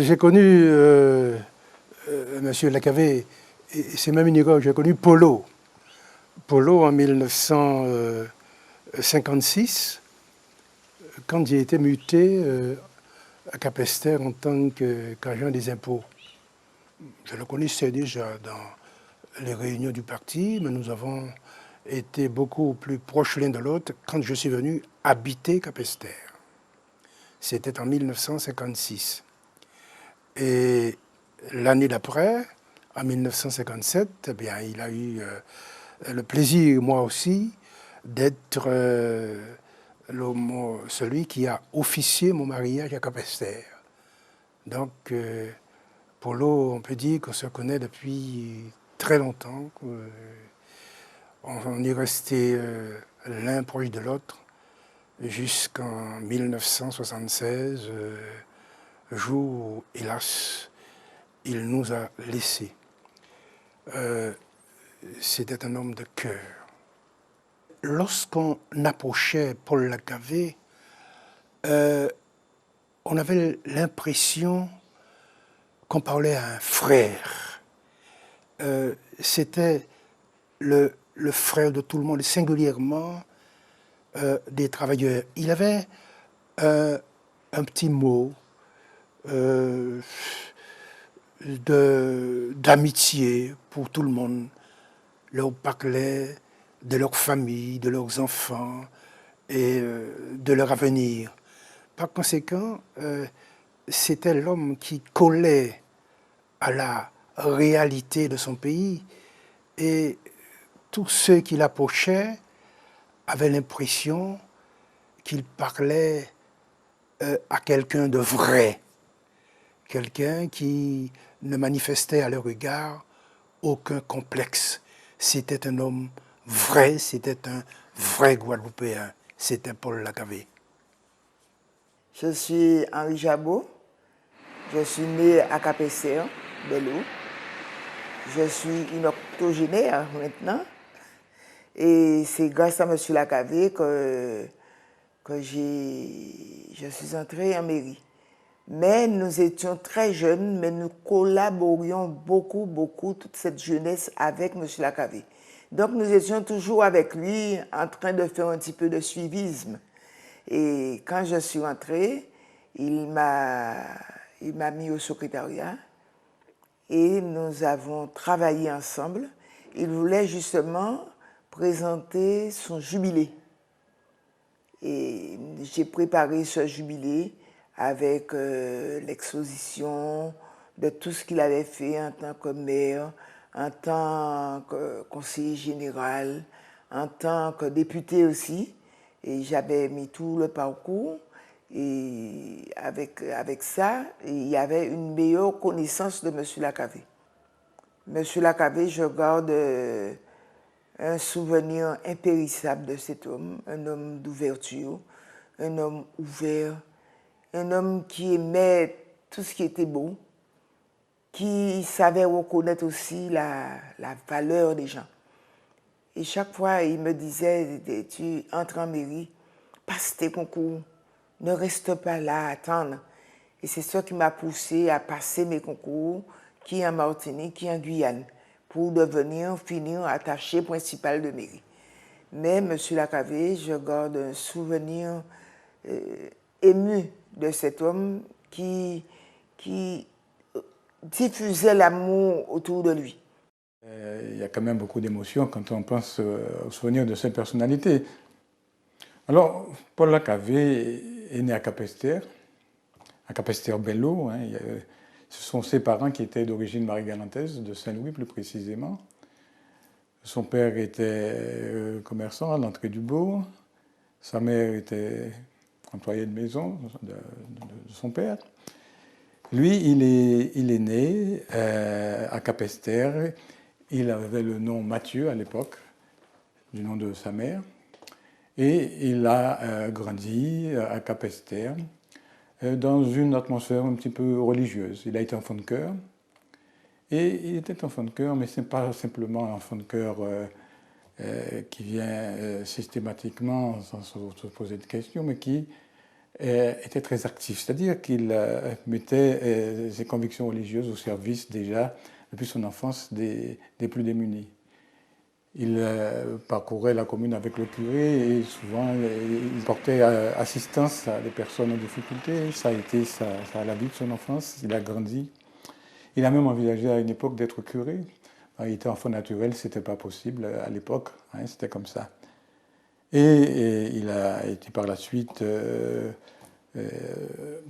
j'ai connu M. Lacavé, et c'est même une époque, j'ai connu Polo. Polo en 1956, quand j'ai été muté à Capesterre en tant qu'agent des impôts. Je le connaissais déjà dans les réunions du parti, mais nous avons été beaucoup plus proches l'un de l'autre quand je suis venu habiter Capesterre. C'était en 1956. Et l'année d'après, en 1957, eh bien, il a eu le plaisir, moi aussi, d'être celui qui a officié mon mariage à Capesterre. Donc, Polo, on peut dire qu'on se connaît depuis très longtemps. On est resté l'un proche de l'autre jusqu'en 1976, jour où, hélas, il nous a laissés. C'était un homme de cœur. Lorsqu'on approchait Paul Lacavé, on avait l'impression qu'on parlait à un frère. C'était le frère de tout le monde, singulièrement des travailleurs. Il avait un petit mot d'amitié pour tout le monde. Leur parlait de leur famille, de leurs enfants et de leur avenir. Par conséquent, c'était l'homme qui collait à la réalité de son pays et tous ceux qui l'approchaient avaient l'impression qu'il parlait à quelqu'un de vrai, quelqu'un qui ne manifestait à leur égard aucun complexe. C'était un homme vrai, c'était un vrai Guadeloupéen, c'était Paul Lacavé. Je suis Henri Jabot, je suis né à Capesterre, Bel-Eau. Je suis une octogénaire maintenant. Et c'est grâce à M. Lacavé que je suis entrée en mairie. Mais nous étions très jeunes, mais nous collaborions beaucoup, toute cette jeunesse avec M. Lacavé. Donc nous étions toujours avec lui en train de faire un petit peu de suivisme. Et quand je suis rentrée, il m'a mis au secrétariat et nous avons travaillé ensemble. Il voulait justement présenter son jubilé. Et j'ai préparé ce jubilé avec l'exposition de tout ce qu'il avait fait en tant que maire, en tant que conseiller général, en tant que député aussi. Et j'avais mis tout le parcours. Et avec ça, il y avait une meilleure connaissance de M. Lacavé. M. Lacavé, je garde un souvenir impérissable de cet homme, un homme d'ouverture, un homme ouvert, un homme qui aimait tout ce qui était beau, qui savait reconnaître aussi la valeur des gens. Et chaque fois, il me disait, tu entres en mairie, passe tes concours, ne reste pas là à attendre. Et c'est ça qui m'a poussé à passer mes concours, qui en Martinique, qui en Guyane, pour finir attaché principal de mairie. Mais M. Lacavé, je garde un souvenir ému de cet homme qui diffusait l'amour autour de lui. Il y a quand même beaucoup d'émotions quand on pense au souvenir de cette personnalité. Alors, Paul Lacavé est né à Capesterre Bel-Eau. Hein. Ce sont ses parents qui étaient d'origine marie-galantaise, de Saint-Louis plus précisément. Son père était commerçant à l'entrée du bourg. Sa mère était employée de maison de son père. Lui, il est né à Capesterre. Il avait le nom Mathieu à l'époque, du nom de sa mère. Et il a grandi à Capesterre dans une atmosphère un petit peu religieuse. Il a été enfant de chœur. Et il était enfant de chœur, mais ce n'est pas simplement un enfant de chœur qui vient systématiquement sans se poser de questions, mais qui était très actif, c'est-à-dire qu'il mettait ses convictions religieuses au service déjà, depuis son enfance, des plus démunis. Il parcourait la commune avec le curé et souvent il portait assistance à des personnes en difficulté. Ça a été la vie de son enfance, il a grandi. Il a même envisagé à une époque d'être curé. Il était enfant naturel, ce n'était pas possible à l'époque, hein, c'était comme ça. Et il a été par la suite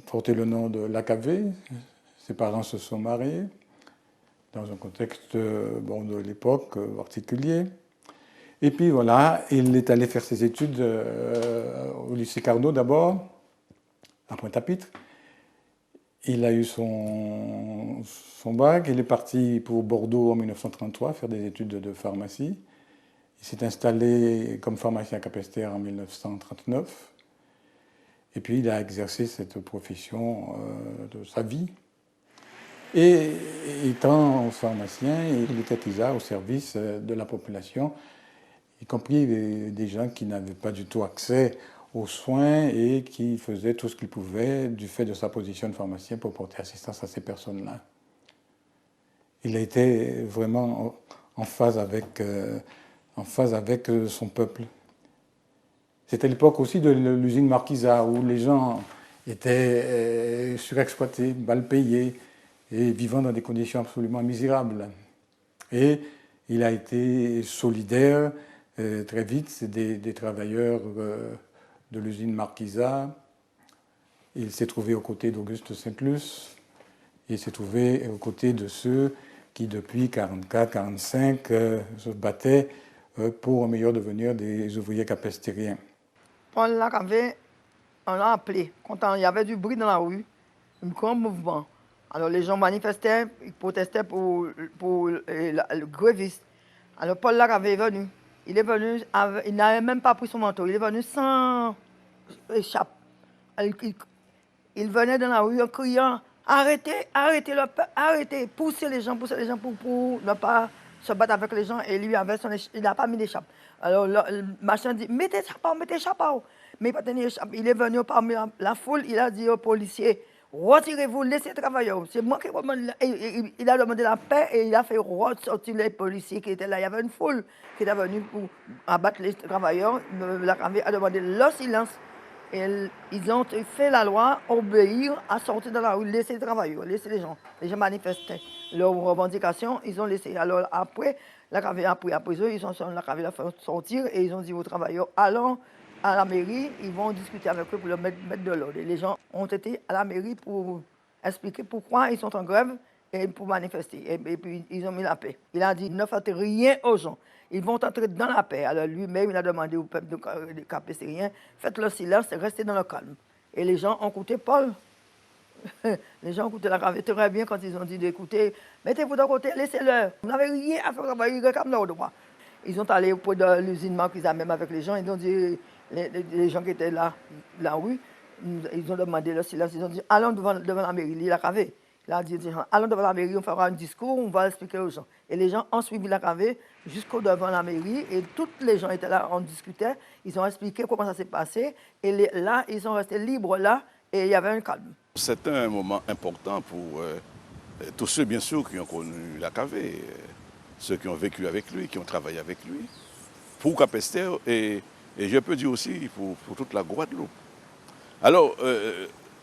porté le nom de Lacavé. Ses parents se sont mariés dans un contexte de l'époque particulier. Et puis voilà, il est allé faire ses études au lycée Carnot d'abord, à Pointe-à-Pitre. Il a eu son bac, il est parti pour Bordeaux en 1933 faire des études de pharmacie. Il s'est installé comme pharmacien à Capesterre en 1939. Et puis il a exercé cette profession de sa vie. Et étant pharmacien, il était au service de la population, y compris des gens qui n'avaient pas du tout accès aux soins et qui faisaient tout ce qu'ils pouvaient du fait de sa position de pharmacien pour porter assistance à ces personnes-là. Il a été vraiment en phase avec son peuple. C'était l'époque aussi de l'usine Marquisat où les gens étaient surexploités, mal payés et vivant dans des conditions absolument misérables. Et il a été solidaire très vite des travailleurs de l'usine Marquisat. Il s'est trouvé aux côtés d'Auguste Saint-Luce. Il s'est trouvé aux côtés de ceux qui, depuis 1944-1945, se battaient pour un meilleur devenir des ouvriers capestériens. Paul Lacavé, on l'a appelé. Quand il y avait du bruit dans la rue, un grand mouvement. Alors les gens manifestaient, ils protestaient pour le gréviste. Alors Paul Lacavé est venu. Il est venu, il n'avait même pas pris son manteau. Il est venu sans échappe. Il venait dans la rue en criant « Arrêtez, arrêtez le peuple, arrêtez, poussez les gens pour ne pas se battre avec les gens. » Et lui, il n'a pas mis d'échappe. Alors le machin dit « Mettez chapeau. » Mais il n'a pas tenu échappe. Il est venu parmi la foule, il a dit aux policiers « Retirez-vous, laissez travailler. » C'est moi qui demande. Il a demandé la paix et il a fait sortir les policiers qui étaient là. Il y avait une foule qui était venue pour abattre les travailleurs. Lacavé a demandé le silence. Et ils ont fait la loi, obéir, à sortir de la rue, laisser les travailleurs, laisser les gens. Les gens manifestaient leurs revendications, ils ont laissé. Alors après, Lacavé a pris après eux, Lacavé l'a fait sortir et ils ont dit aux travailleurs, allons à la mairie, ils vont discuter avec eux pour le mettre de l'ordre. Et les gens ont été à la mairie pour expliquer pourquoi ils sont en grève et pour manifester. Et puis ils ont mis la paix. Il a dit, ne faites rien aux gens. Ils vont entrer dans la paix. Alors lui-même, il a demandé au peuple de Capestérien, faites le silence et restez dans le calme. Et les gens ont écouté Paul. Les gens ont écouté Lacavé très bien quand ils ont dit d'écouter, mettez-vous de côté, laissez-le. Vous n'avez rien à faire, ils réclament leur droit. Ils sont allés auprès de l'usine Marquisat, même avec les gens, ils ont dit, les gens qui étaient là, la rue, ils ont demandé le silence, ils ont dit, allons devant la mairie, Lacavé. Il a dit, allons devant la mairie, on fera un discours, on va expliquer aux gens. Et les gens ont suivi Lacavé jusqu'au devant la mairie, et tous les gens étaient là, on discutait, ils ont expliqué comment ça s'est passé, et là, ils sont restés libres là, et il y avait un calme. C'était un moment important pour tous ceux, bien sûr, qui ont connu Lacavé, ceux qui ont vécu avec lui, qui ont travaillé avec lui, pour Capesterre, et je peux dire aussi pour toute la Guadeloupe. Alors,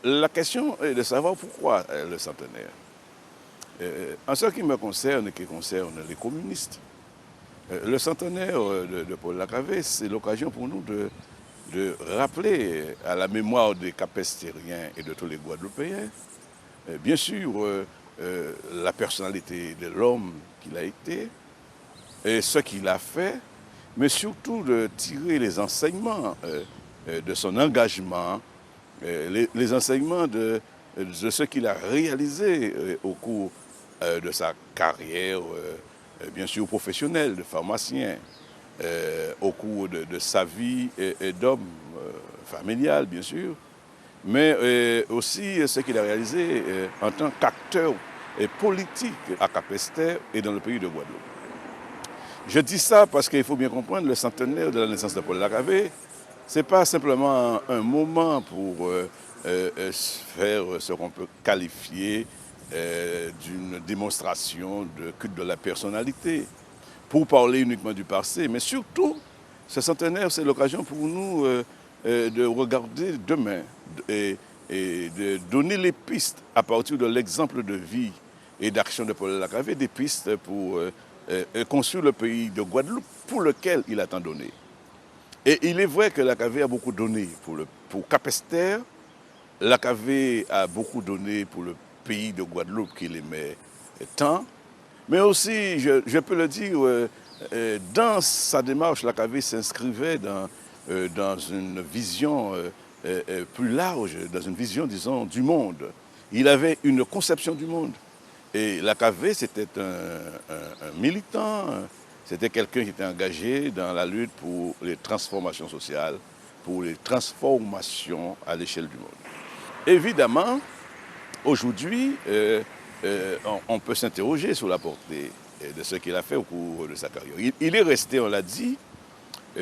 la question est de savoir pourquoi le centenaire. En ce qui me concerne et qui concerne les communistes, le centenaire de Paul Lacavé, c'est l'occasion pour nous de rappeler à la mémoire des Capestériens et de tous les Guadeloupéens, bien sûr, la personnalité de l'homme qu'il a été, et ce qu'il a fait, mais surtout de tirer les enseignements de son engagement, les enseignements de ce qu'il a réalisé au cours de sa carrière, bien sûr professionnelle, de pharmacien, au cours de sa vie d'homme familial, bien sûr, mais aussi ce qu'il a réalisé en tant qu'acteur politique à Capesterre et dans le pays de Guadeloupe. Je dis ça parce qu'il faut bien comprendre le centenaire de la naissance de Paul Lacavé. Ce n'est pas simplement un moment pour faire ce qu'on peut qualifier d'une démonstration de culte de la personnalité, pour parler uniquement du passé, mais surtout, ce centenaire, c'est l'occasion pour nous de regarder demain et de donner les pistes à partir de l'exemple de vie et d'action de Paul Lacavé, des pistes pour construire le pays de Guadeloupe pour lequel il a tant donné. Et il est vrai que Lacavé a beaucoup donné pour Capesterre, Lacavé a beaucoup donné pour le pays de Guadeloupe qu'il aimait tant, mais aussi, je peux le dire, dans sa démarche, Lacavé s'inscrivait dans une vision plus large, dans une vision, disons, du monde. Il avait une conception du monde. Et Lacavé, c'était un militant, c'était quelqu'un qui était engagé dans la lutte pour les transformations sociales, pour les transformations à l'échelle du monde. Évidemment, aujourd'hui, on peut s'interroger sur la portée de ce qu'il a fait au cours de sa carrière. Il est resté, on l'a dit,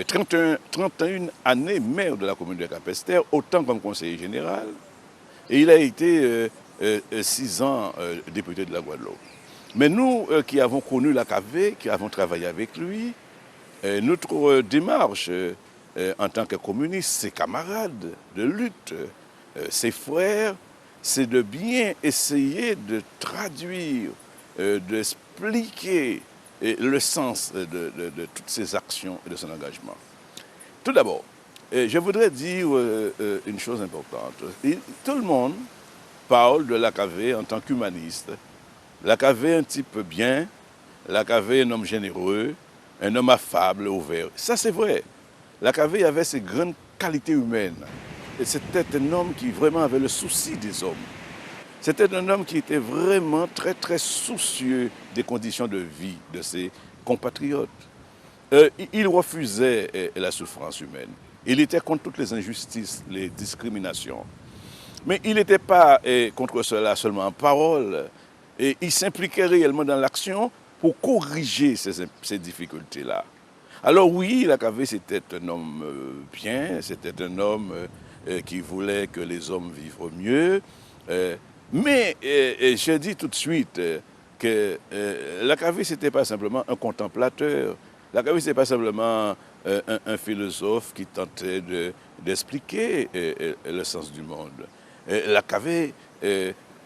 31 années maire de la commune de Capesterre, autant comme conseiller général, et il a été 6 ans député de la Guadeloupe. Mais nous qui avons connu Lacavé, qui avons travaillé avec lui, notre démarche en tant que communiste, ses camarades de lutte, ses frères, c'est de bien essayer de traduire, d'expliquer le sens de toutes ces actions et de son engagement. Tout d'abord, je voudrais dire une chose importante. Tout le monde parle de Lacavé en tant qu'humaniste. Lacavé un type bien, Lacavé un homme généreux, un homme affable, ouvert. Ça c'est vrai. Lacavé avait ses grandes qualités humaines. Et c'était un homme qui vraiment avait le souci des hommes. C'était un homme qui était vraiment très, très soucieux des conditions de vie de ses compatriotes. Il refusait la souffrance humaine. Il était contre toutes les injustices, les discriminations. Mais il n'était pas contre cela seulement en parole. Et il s'impliquait réellement dans l'action pour corriger ces difficultés-là. Alors oui, Lacavé, c'était un homme bien, c'était un homme qui voulait que les hommes vivent mieux. Mais je dis tout de suite que Lacavé, ce n'était pas simplement un contemplateur. Lacavé, ce n'était pas simplement un philosophe qui tentait d'expliquer le sens du monde. Lacavé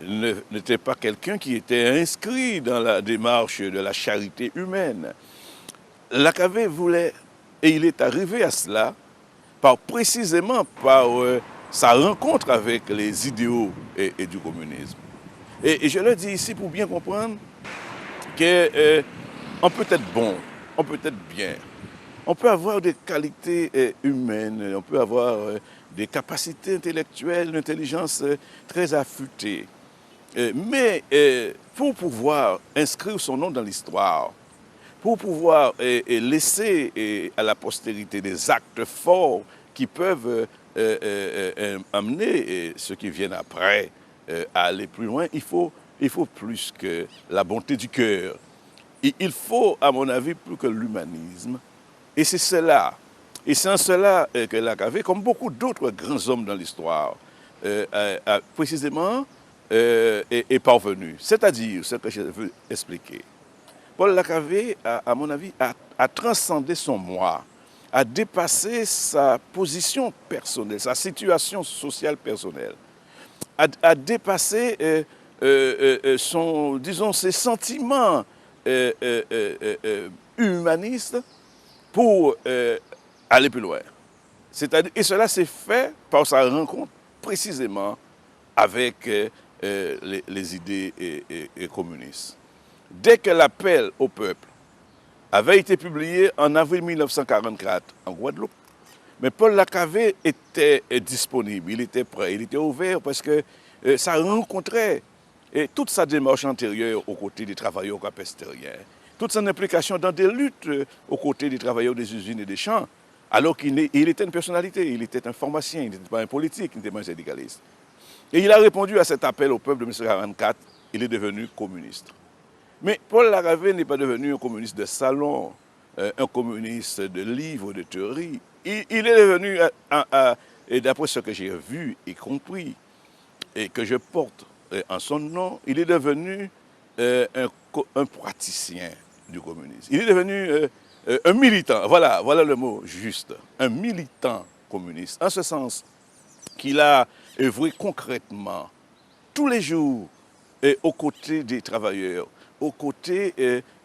n'était pas quelqu'un qui était inscrit dans la démarche de la charité humaine. Lacavé voulait, et il est arrivé à cela, précisément par sa rencontre avec les idéaux et du communisme. Et je le dis ici pour bien comprendre qu'on peut être bon, on peut être bien, on peut avoir des qualités humaines, on peut avoir des capacités intellectuelles, une intelligence très affûtée. Mais pour pouvoir inscrire son nom dans l'histoire, pour pouvoir laisser à la postérité des actes forts qui peuvent amener ceux qui viennent après à aller plus loin, il faut plus que la bonté du cœur. Il faut, à mon avis, plus que l'humanisme. Et c'est cela. Et c'est en cela que Lacavé, comme beaucoup d'autres grands hommes dans l'histoire, précisément est parvenu. C'est-à-dire, ce que je veux expliquer. Paul Lacavé, à mon avis, a transcendé son moi, a dépassé sa position personnelle, sa situation sociale personnelle, a dépassé ses sentiments humanistes pour aller plus loin. Et cela s'est fait par sa rencontre précisément avec les idées communistes. Dès que l'appel au peuple avait été publié en avril 1944 en Guadeloupe, mais Paul Lacavé était disponible, il était prêt, il était ouvert parce que ça rencontrait toute sa démarche antérieure aux côtés des travailleurs capestériens, toute son implication dans des luttes aux côtés des travailleurs des usines et des champs, alors qu'il était une personnalité, il était un pharmacien, il n'était pas un politique, il n'était pas un syndicaliste. Et il a répondu à cet appel au peuple de 1944, il est devenu communiste. Mais Paul Lacavé n'est pas devenu un communiste de salon, un communiste de livres, de théorie. il est devenu, et d'après ce que j'ai vu et compris, et que je porte en son nom, il est devenu un praticien du communisme. Il est devenu un militant, voilà le mot juste, un militant communiste, en ce sens qu'il a œuvré concrètement tous les jours aux côtés des travailleurs, aux côtés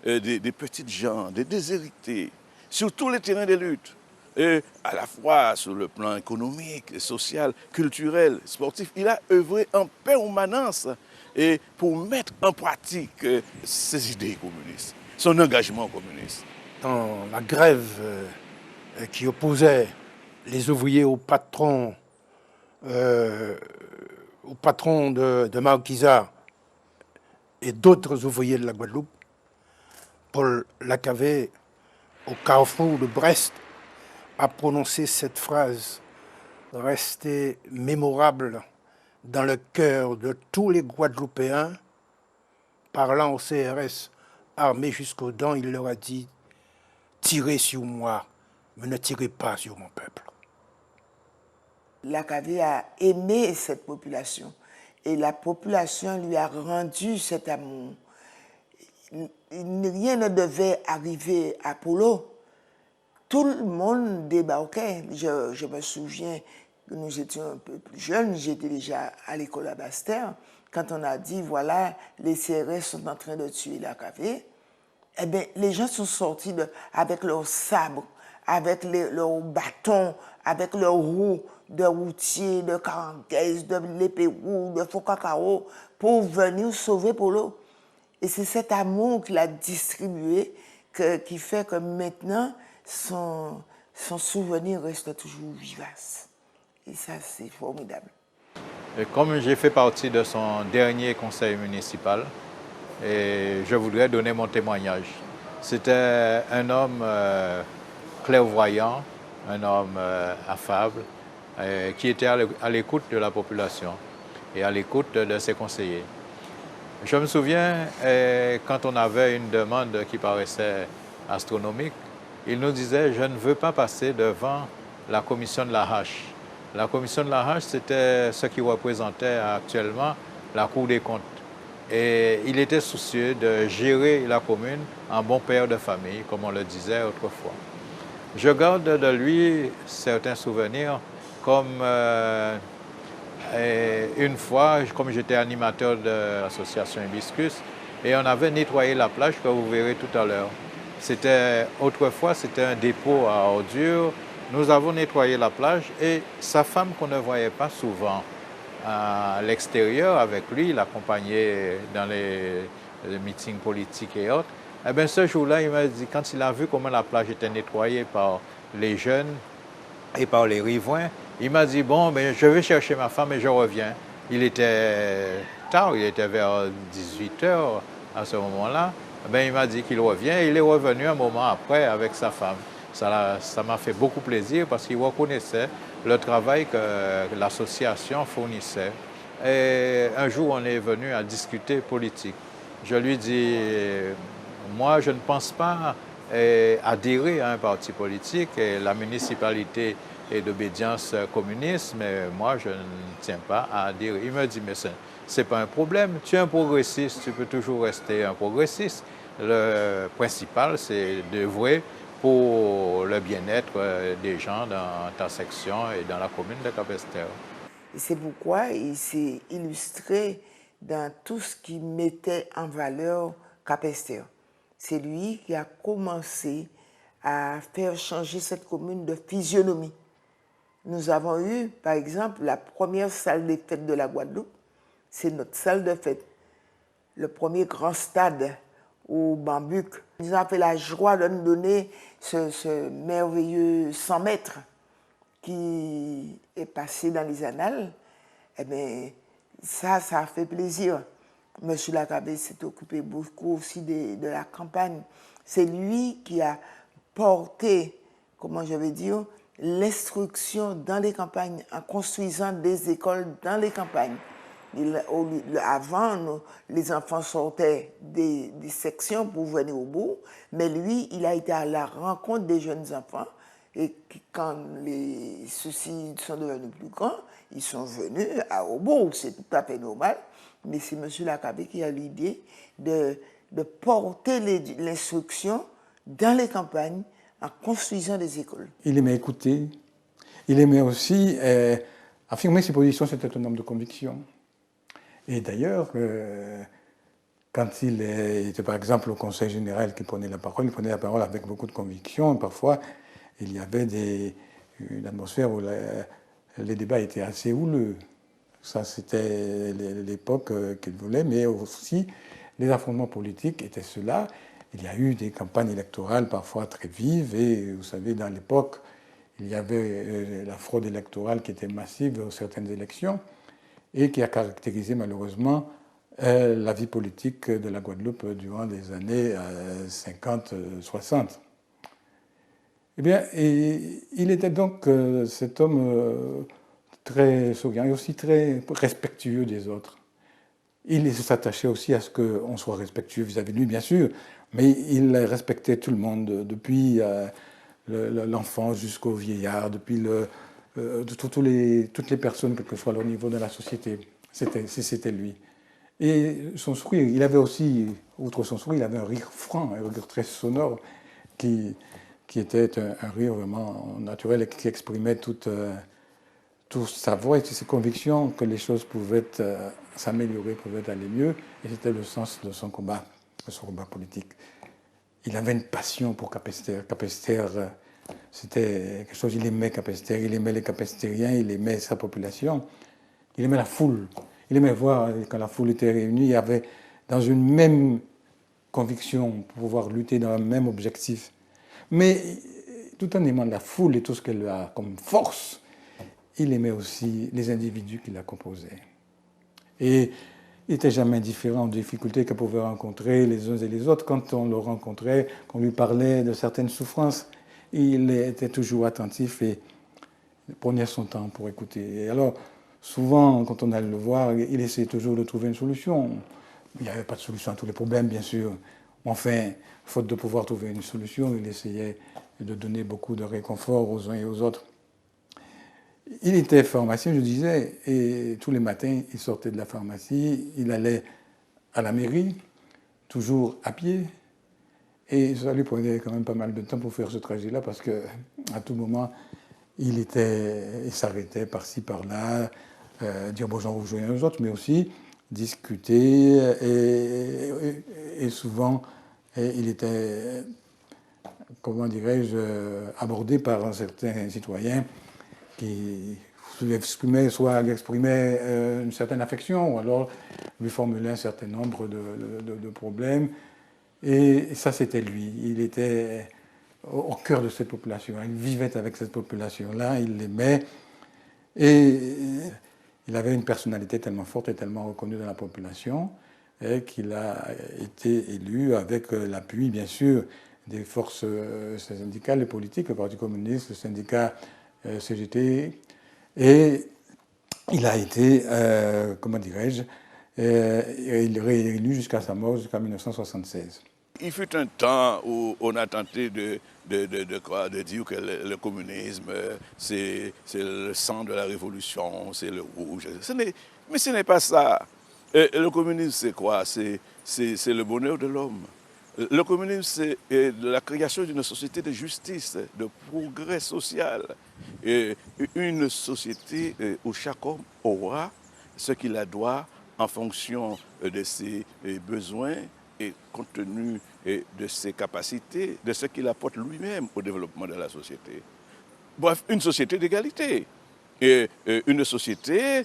des petites gens, des déshérités, sur tous les terrains de lutte, à la fois sur le plan économique, social, culturel, sportif. Il a œuvré en permanence pour mettre en pratique ses idées communistes, son engagement communiste. Dans la grève qui opposait les ouvriers au patron de Marquisat et d'autres ouvriers de la Guadeloupe, Paul Lacavé, au carrefour de Brest, a prononcé cette phrase restée mémorable dans le cœur de tous les Guadeloupéens. Parlant au CRS armé jusqu'aux dents, il leur a dit « Tirez sur moi, mais ne tirez pas sur mon peuple ». Lacavé a aimé cette population et la population lui a rendu cet amour. Rien ne devait arriver à Polo. Tout le monde débarquait. Je me souviens que nous étions un peu plus jeunes, j'étais déjà à l'école à Basse-Terre, quand on a dit, voilà, les CRS sont en train de tuer Lacavé, eh bien, les gens sont sortis avec leurs sabres, avec leurs bâtons, avec leurs roues de routier, de caranguaise, de l'épérou, de faux cacao, pour venir sauver Polo. Et c'est cet amour qu'il a distribué qui fait que maintenant, son souvenir reste toujours vivace. Et ça, c'est formidable. Et comme j'ai fait partie de son dernier conseil municipal, et je voudrais donner mon témoignage. C'était un homme clairvoyant, un homme affable, qui était à l'écoute de la population et à l'écoute de ses conseillers. Je me souviens, quand on avait une demande qui paraissait astronomique, il nous disait « Je ne veux pas passer devant la commission de la hache ». La commission de la hache, c'était ce qui représentait actuellement la Cour des comptes. Et il était soucieux de gérer la commune en bon père de famille, comme on le disait autrefois. Je garde de lui certains souvenirs, comme une fois, comme j'étais animateur de l'association Hibiscus, et on avait nettoyé la plage que vous verrez tout à l'heure. Autrefois, c'était un dépôt à ordures. Nous avons nettoyé la plage et sa femme, qu'on ne voyait pas souvent à l'extérieur avec lui, il l'accompagnait dans les meetings politiques et autres. Eh bien, ce jour-là, il m'a dit, quand il a vu comment la plage était nettoyée par les jeunes et par les riverains, il m'a dit, bon, ben, je vais chercher ma femme et je reviens. Il était tard, il était vers 18h à ce moment-là. Ben, il m'a dit qu'il revient. Il est revenu un moment après avec sa femme. Ça m'a fait beaucoup plaisir parce qu'il reconnaissait le travail que l'association fournissait. Et un jour, on est venu à discuter politique. Je lui dis, moi, je ne pense pas adhérer à un parti politique. Et la municipalité est d'obédience communiste, mais moi, je ne tiens pas à adhérer. Il me dit, mais ce n'est pas un problème. Tu es un progressiste, tu peux toujours rester un progressiste. Le principal, c'est d'œuvrer pour le bien-être des gens dans ta section et dans la commune de Capesterre. C'est pourquoi il s'est illustré dans tout ce qui mettait en valeur Capesterre. C'est lui qui a commencé à faire changer cette commune de physionomie. Nous avons eu, par exemple, la première salle des fêtes de la Guadeloupe, c'est notre salle de fête. Le premier grand stade au Bambuc. Ils ont fait la joie de nous donner ce merveilleux 100 mètres qui est passé dans les annales. Eh bien, ça a fait plaisir. Monsieur Lacavé s'est occupé beaucoup aussi de la campagne. C'est lui qui a porté, comment je vais dire, l'instruction dans les campagnes, en construisant des écoles dans les campagnes. Avant, les enfants sortaient des sections pour venir au bout, mais lui, il a été à la rencontre des jeunes enfants Et quand les soucis sont devenus plus grands, ils sont venus à Aubourg, c'est tout à fait normal. Mais c'est M. Lacabé qui a l'idée de porter l'instruction dans les campagnes en construisant des écoles. Il aimait écouter. Il aimait aussi affirmer ses positions, c'était un homme de conviction. Et d'ailleurs, quand il était par exemple au Conseil général qu'il prenait la parole, il prenait la parole avec beaucoup de conviction. Parfois, il y avait une atmosphère où les débats étaient assez houleux. Ça, c'était l'époque qu'il voulait, mais aussi les affrontements politiques étaient ceux-là. Il y a eu des campagnes électorales parfois très vives, et vous savez, dans l'époque, il y avait la fraude électorale qui était massive dans certaines élections et qui a caractérisé malheureusement la vie politique de la Guadeloupe durant les années 50-60. Eh bien, il était donc cet homme très souriant et aussi très respectueux des autres. Il s'attachait aussi à ce qu'on soit respectueux vis-à-vis de lui, bien sûr, mais il respectait tout le monde, depuis l'enfant jusqu'au vieillard, depuis toutes les personnes, quel que soit leur niveau dans la société. C'était lui. Et son sourire, il avait aussi, outre son sourire, il avait un rire franc, un rire très sonore, qui était un rire vraiment naturel et qui exprimait toute sa voix et toutes ses convictions que les choses pouvaient s'améliorer, pouvaient aller mieux. Et c'était le sens de son combat politique. Il avait une passion pour Capesterre. Capesterre, c'était quelque chose, il aimait Capesterre, il aimait les Capestériens, il aimait sa population, il aimait la foule. Il aimait voir, quand la foule était réunie, il y avait dans une même conviction, pour pouvoir lutter dans un même objectif. Mais tout en aimant la foule et tout ce qu'elle a comme force, il aimait aussi les individus qui la composaient. Et il n'était jamais indifférent aux difficultés que pouvaient rencontrer les uns et les autres. Quand on le rencontrait, qu'on lui parlait de certaines souffrances, il était toujours attentif et prenait son temps pour écouter. Et alors, souvent, quand on allait le voir, il essayait toujours de trouver une solution. Il n'y avait pas de solution à tous les problèmes, bien sûr. Enfin, faute de pouvoir trouver une solution, il essayait de donner beaucoup de réconfort aux uns et aux autres. Il était pharmacien, je disais, et tous les matins, il sortait de la pharmacie, il allait à la mairie, toujours à pied, et ça lui prenait quand même pas mal de temps pour faire ce trajet-là, parce qu'à tout moment, il s'arrêtait par-ci, par-là, dire bonjour aux uns et aux autres, mais aussi discuter, et souvent, il était, comment dirais-je, abordé par certains citoyens qui exprimaient une certaine affection, ou alors lui formulaient un certain nombre de problèmes. Et ça, c'était lui. Il était au cœur de cette population. Il vivait avec cette population-là, il l'aimait. Et il avait une personnalité tellement forte et tellement reconnue dans la population qu'il a été élu avec l'appui, bien sûr, des forces syndicales et politiques, le Parti communiste, le syndicat CGT, et il a été, comment dirais-je, il est réélu jusqu'à sa mort, jusqu'en 1976. Il fut un temps où on a tenté de dire que le communisme, c'est le sang de la révolution, c'est le rouge. Mais ce n'est pas ça. Le communisme, c'est quoi? C'est le bonheur de l'homme. Le communisme, c'est la création d'une société de justice, de progrès social. Une société où chaque homme aura ce qu'il a droit en fonction de ses besoins et compte tenu de ses capacités, de ce qu'il apporte lui-même au développement de la société. Bref, une société d'égalité. Une société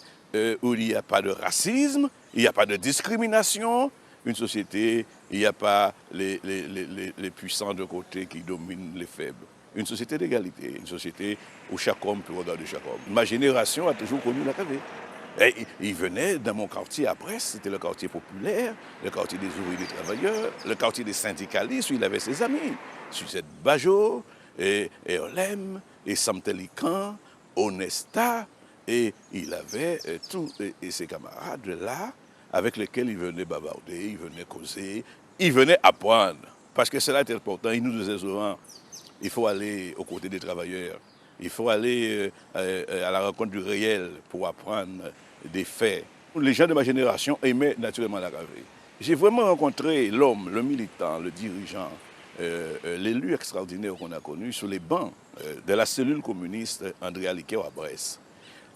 où il n'y a pas de racisme, il n'y a pas de discrimination, une société où il n'y a pas les puissants de côté qui dominent les faibles. Une société d'égalité, une société où chaque homme peut regarder chaque homme. Ma génération a toujours connu Lacabé. Il venait dans mon quartier à Brest, c'était le quartier populaire, le quartier des ouvriers des travailleurs, le quartier des syndicalistes où il avait ses amis. Suzette Bajot, et Olem, et Samtelican, Onesta, et il avait tous ses camarades là, avec lesquels il venait bavarder, il venait causer, il venait apprendre. Parce que cela est important, il nous disait souvent, Il faut aller aux côtés des travailleurs. Il faut aller à la rencontre du réel pour apprendre des faits. Les gens de ma génération aimaient naturellement Lacavée. J'ai vraiment rencontré l'homme, le militant, le dirigeant, l'élu extraordinaire qu'on a connu sur les bancs de la cellule communiste André Liqueur à Brest.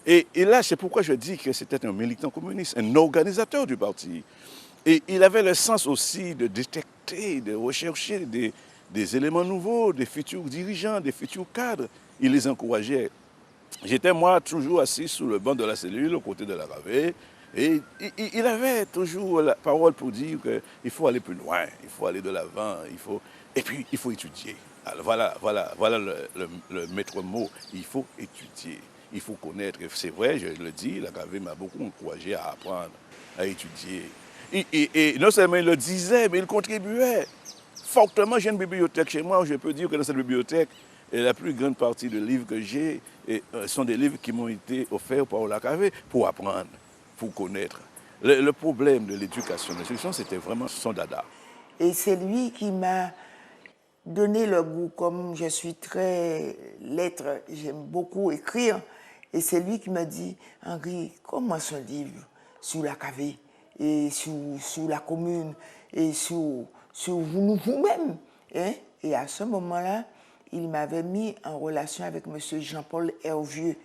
Et là, c'est pourquoi je dis que c'était un militant communiste, un organisateur du parti. Et il avait le sens aussi de détecter, de rechercher des éléments nouveaux, des futurs dirigeants, des futurs cadres. Il les encourageait. J'étais moi toujours assis sous le banc de la cellule, aux côtés de Lacavée. Et il avait toujours la parole pour dire qu'il faut aller plus loin, il faut aller de l'avant, et puis il faut étudier. Alors voilà le maître mot, il faut étudier, il faut connaître. C'est vrai, je le dis, Lacavée m'a beaucoup encouragé à apprendre, à étudier. Et non seulement il le disait, mais il contribuait fortement. J'ai une bibliothèque chez moi où je peux dire que dans cette bibliothèque, la plus grande partie des livres que j'ai sont des livres qui m'ont été offerts par Lacavée pour apprendre, pour connaître. Le problème de l'éducation, l'instruction, c'était vraiment son dada. Et c'est lui qui m'a donné le goût, comme je suis très lettre, j'aime beaucoup écrire, et c'est lui qui m'a dit, Henri, commence un livre sur Lacavée, et sur la commune, et sur vous-même. Hein? Et à ce moment-là, il m'avait mis en relation avec M. Jean-Paul Hervieux,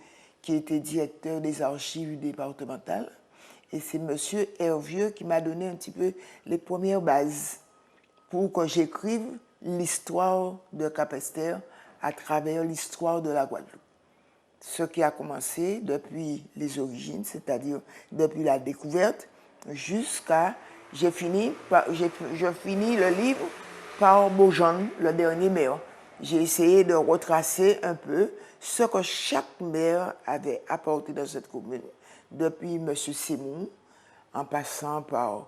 qui était directeur des archives départementales. Et c'est M. Hervieux qui m'a donné un petit peu les premières bases pour que j'écrive l'histoire de Capesterre à travers l'histoire de la Guadeloupe. Ce qui a commencé depuis les origines, c'est-à-dire depuis la découverte, jusqu'à... Je finis le livre par Beaujean, le dernier maire. J'ai essayé de retracer un peu ce que chaque maire avait apporté dans cette commune, depuis M. Simon, en passant par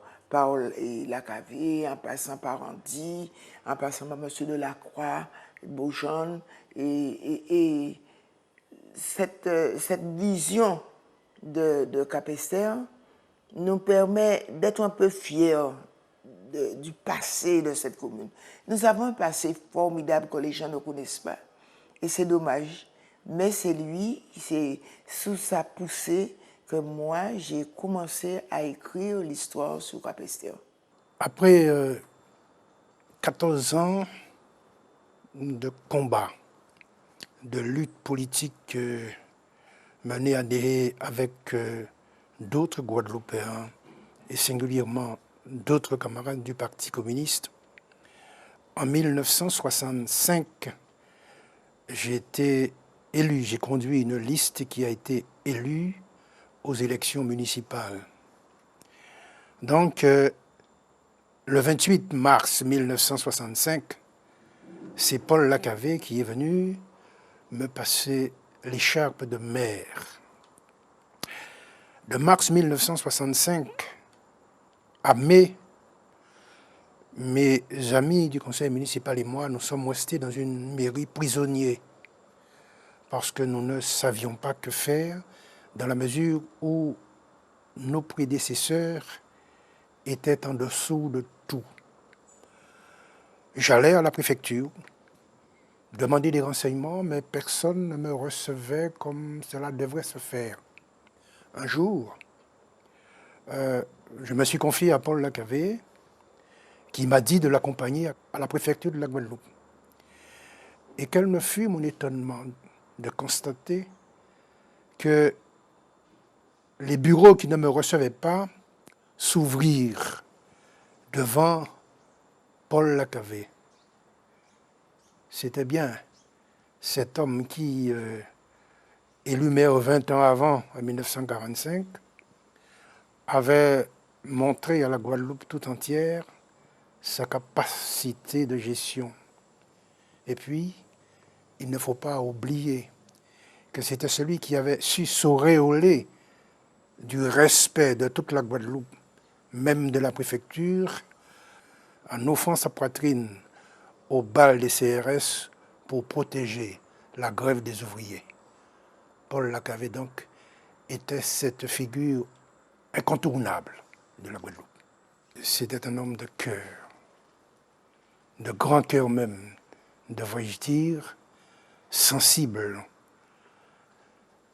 Lacavée, en passant par Andy, en passant par M. Delacroix, Beaujean, et cette vision de Capesterre nous permet d'être un peu fiers du passé de cette commune. Nous avons un passé formidable que les gens ne connaissent pas. Et c'est dommage. Mais c'est lui, c'est sous sa poussée que moi, j'ai commencé à écrire l'histoire sur Capesterre. Après 14 ans de combat, de lutte politique menée avec d'autres Guadeloupéens et singulièrement d'autres camarades du Parti communiste, en 1965, j'ai été élu, j'ai conduit une liste qui a été élue aux élections municipales. Donc, le 28 mars 1965, c'est Paul Lacavée qui est venu me passer l'écharpe de maire. De mars 1965 à mai, mes amis du conseil municipal et moi, nous sommes restés dans une mairie prisonniers parce que nous ne savions pas que faire dans la mesure où nos prédécesseurs étaient en dessous de tout. J'allais à la préfecture demander des renseignements, mais personne ne me recevait comme cela devrait se faire. Un jour, je me suis confié à Paul Lacavée, qui m'a dit de l'accompagner à la préfecture de la Guadeloupe. Et quel ne fut mon étonnement de constater que les bureaux qui ne me recevaient pas s'ouvrirent devant Paul Lacavée. C'était bien cet homme qui, élu maire 20 ans avant, en 1945, avait montré à la Guadeloupe tout entière sa capacité de gestion. Et puis, il ne faut pas oublier que c'était celui qui avait su s'auréoler du respect de toute la Guadeloupe, même de la préfecture, en offrant sa poitrine au bal des CRS pour protéger la grève des ouvriers. Paul Lacavée, donc, était cette figure incontournable de la Guadeloupe. C'était un homme de cœur, de grand cœur même, devrais-je dire, sensible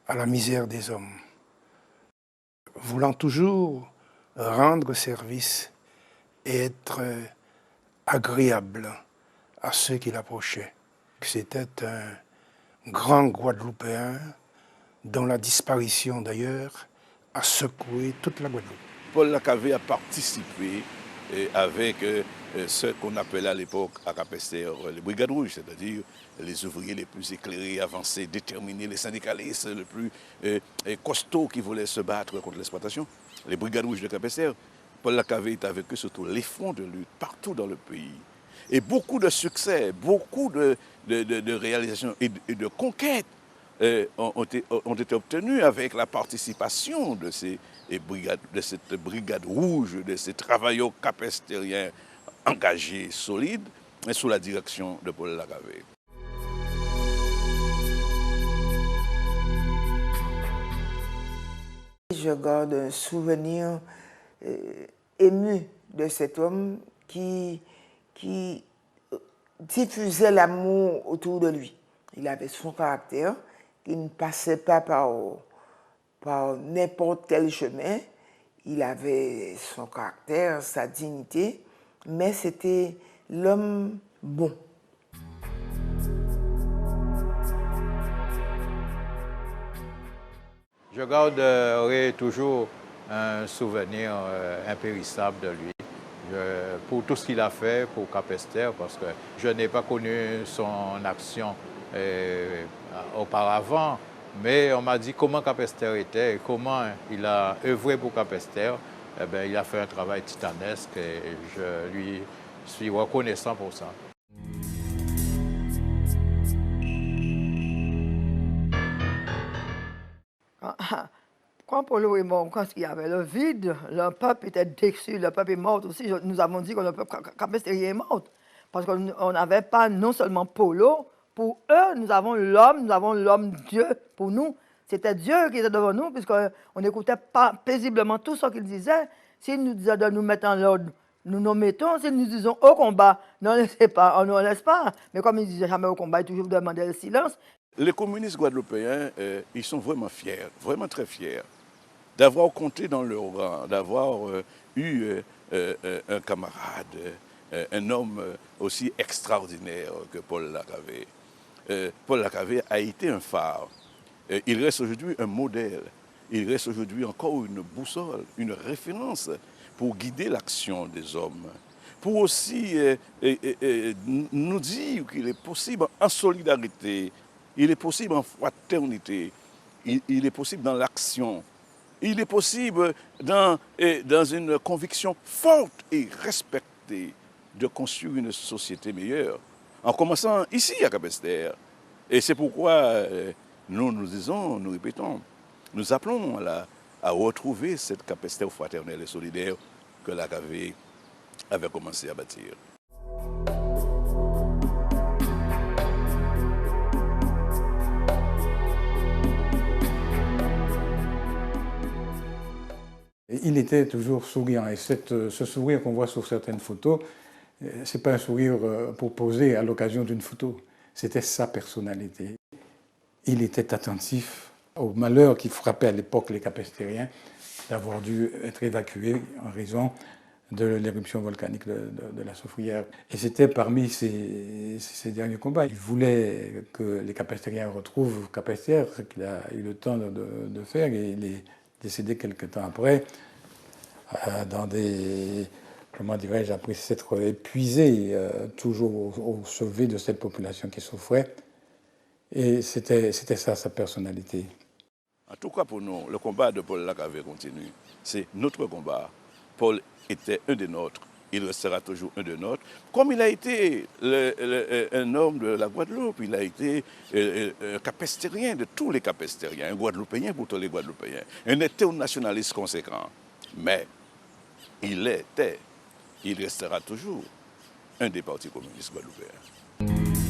à la misère des hommes, voulant toujours rendre service et être agréable à ceux qui l'approchaient. C'était un grand Guadeloupéen dont la disparition d'ailleurs a secoué toute la Guadeloupe. Paul Lacavé a participé avec ce qu'on appelait à l'époque à Capesterre les brigades rouges, c'est-à-dire les ouvriers les plus éclairés, avancés, déterminés, les syndicalistes les plus costauds qui voulaient se battre contre l'exploitation. Les brigades rouges de Capesterre, Paul Lacavé est avec eux sur tous les fronts de lutte, partout dans le pays. Et beaucoup de succès, beaucoup de réalisations et de conquêtes ont été obtenus avec la participation de cette brigade rouge, de ces travailleurs capestériens engagés, solides, et sous la direction de Paul Lacavé. Je garde un souvenir ému de cet homme qui diffusait l'amour autour de lui. Il avait son caractère, qui ne passait pas par n'importe quel chemin. Il avait son caractère, sa dignité, mais c'était l'homme bon. Je garderai toujours un souvenir impérissable de lui. Pour tout ce qu'il a fait pour Capesterre, parce que je n'ai pas connu son action auparavant, mais on m'a dit comment Capesterre était et comment il a œuvré pour Capesterre. Eh bien, il a fait un travail titanesque et je lui suis reconnaissant pour ça. Quand Polo est mort, quand il y avait le vide, le peuple était déçu, le peuple est mort aussi. Nous avons dit que le peuple Capesterien est mort. Parce qu'on n'avait pas non seulement Polo, pour eux, nous avons l'homme Dieu pour nous. C'était Dieu qui était devant nous, puisqu'on n'écoutait pas paisiblement tout ce qu'il disait. S'il nous disait de nous mettre en ordre, nous nous mettons. Si nous disons au combat, non, on ne laisse pas. Mais comme il disait jamais au combat, il toujours demandait le silence. Les communistes guadeloupéens, ils sont vraiment fiers, vraiment très fiers, d'avoir compté dans leur rang, d'avoir eu un camarade, un homme aussi extraordinaire que Paul Lacavé. Paul Lacavé a été un phare. Il reste aujourd'hui un modèle. Il reste aujourd'hui encore une boussole, une référence pour guider l'action des hommes. Pour aussi nous dire qu'il est possible en solidarité, il est possible en fraternité, il est possible dans l'action, il est possible dans une conviction forte et respectée de construire une société meilleure, en commençant ici à Capesterre. Et c'est pourquoi nous disons, nous répétons, nous appelons à retrouver cette Capesterre fraternelle et solidaire que Lacavé avait commencé à bâtir. Il était toujours souriant et ce sourire qu'on voit sur certaines photos, ce n'est pas un sourire pour poser à l'occasion d'une photo, c'était sa personnalité. Il était attentif au malheur qui frappait à l'époque les Capestériens d'avoir dû être évacués en raison de l'éruption volcanique de la Soufrière. Et c'était parmi ses derniers combats. Il voulait que les Capestériens retrouvent Capesterre, ce qu'il a eu le temps de faire, et il est décédé quelque temps après, dans des, comment dirais-je, après s'être épuisé, toujours au chevet de cette population qui souffrait. Et c'était ça, sa personnalité. En tout cas pour nous, le combat de Paul Lacavé continue. C'est notre combat. Paul était un des nôtres. Il restera toujours un des nôtres. Comme il a été un homme de la Guadeloupe, il a été un capestérien de tous les capestériens, un Guadeloupéen pour tous les Guadeloupéens, un internationaliste conséquent. Mais il restera toujours un des partis communistes guadeloupéens.